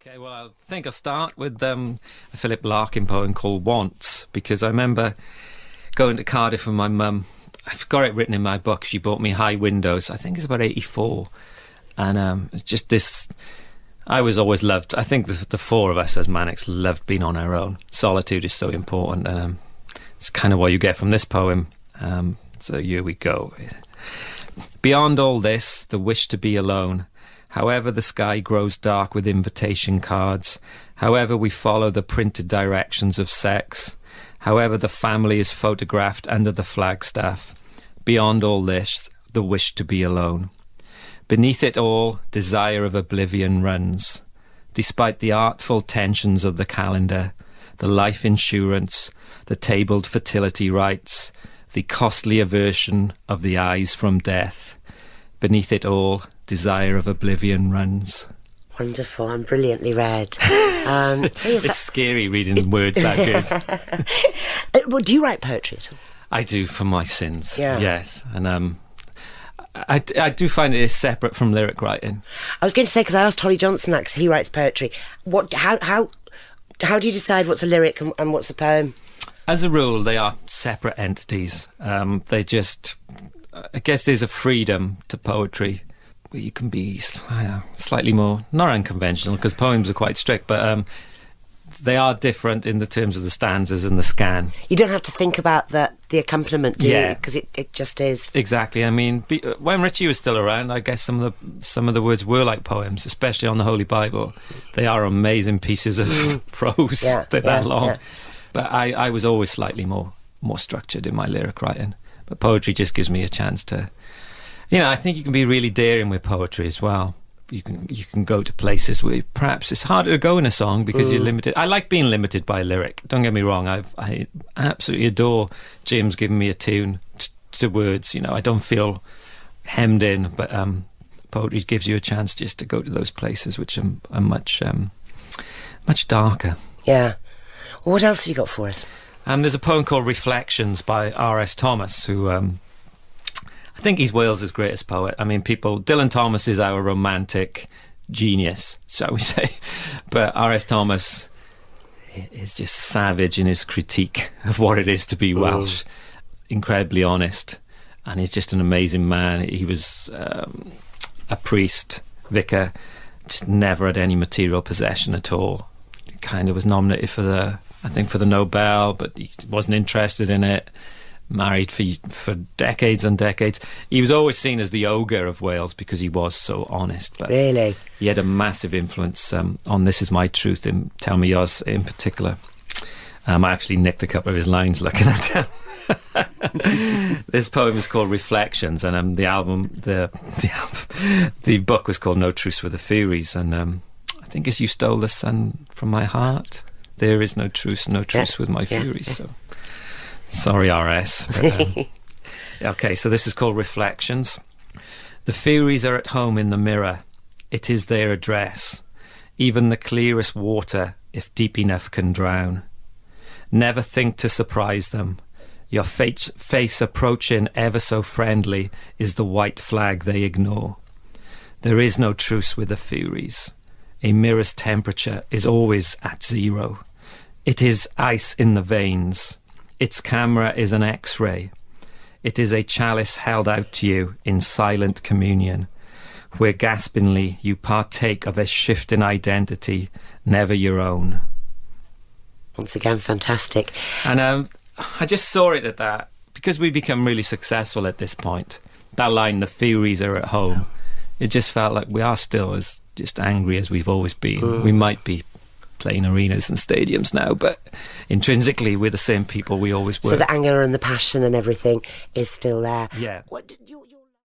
Okay, well, I think I'll start with a Philip Larkin poem called Wants, because I remember going to Cardiff with my mum. I've got it written in my book. She bought me High Windows. I think it's about 84. And it's just this... I was always loved... I think the four of us as Manics loved being on our own. Solitude is so important, and it's kind of what you get from this poem. So here we go. Beyond all this, the wish to be alone. However the sky grows dark with invitation cards, however we follow the printed directions of sex, however the family is photographed under the flagstaff, beyond all this, the wish to be alone. Beneath it all, desire of oblivion runs. Despite the artful tensions of the calendar, the life insurance, the tabled fertility rites, the costly aversion of the eyes from death, beneath it all, desire of oblivion runs. Wonderful and brilliantly read. It's scary reading words that good. Well, do you write poetry at all? I do, for my sins. Yeah. Yes, and I do find it is separate from lyric writing. I was going to say, because I asked Holly Johnson that, because he writes poetry. How do you decide what's a lyric and what's a poem? As a rule, they are separate entities. They just... I guess there's a freedom to poetry where you can be slightly more, not unconventional, because poems are quite strict, but they are different in the terms of the stanzas and the scan. You don't have to think about the accompaniment, do Yeah. you? Because it just is. Exactly. I mean, when Richie was still around, I guess some of the words were like poems, especially on the Holy Bible. They are amazing pieces of prose. They're that long. Yeah. But I was always slightly more structured in my lyric writing. But poetry just gives me a chance to... I think you can be really daring with poetry as well. You can go to places where perhaps it's harder to go in a song because you're limited. I like being limited by lyric. Don't get me wrong. I absolutely adore Jim's giving me a tune to words. I don't feel hemmed in, but poetry gives you a chance just to go to those places which are much darker. Yeah. Well, what else have you got for us? There's a poem called Reflections by R.S. Thomas, who I think he's Wales's greatest poet. I mean, Dylan Thomas is our romantic genius, shall we say. But R.S. Thomas is just savage in his critique of what it is to be Welsh. Incredibly honest. And he's just an amazing man. He was a priest, vicar, just never had any material possession at all. He kind of was nominated for the Nobel, but he wasn't interested in it. Married for decades and decades. He was always seen as the ogre of Wales because he was so honest. But really? He had a massive influence on This Is My Truth and Tell Me Yours in particular. I actually nicked a couple of his lines looking at them. This poem is called Reflections, and the book was called No Truce with the Furies, and I think it's You Stole the Sun from My Heart. There is no truce with my furies. So, sorry, RS. But, okay, so this is called Reflections. The Furies are at home in the mirror. It is their address. Even the clearest water, if deep enough, can drown. Never think to surprise them. Your face approaching ever so friendly is the white flag they ignore. There is no truce with the Furies. A mirror's temperature is always at 0. It is ice in the veins. Its camera is an X-ray. It is a chalice held out to you in silent communion, where gaspingly you partake of a shift in identity, never your own. Once again, fantastic. And I just saw it at that, because we become really successful at this point. That line, the Furies are at home. It just felt like we are still as just angry as we've always been. We might be playing arenas and stadiums now, but intrinsically we're the same people we always were. So the anger and the passion and everything is still there. Yeah.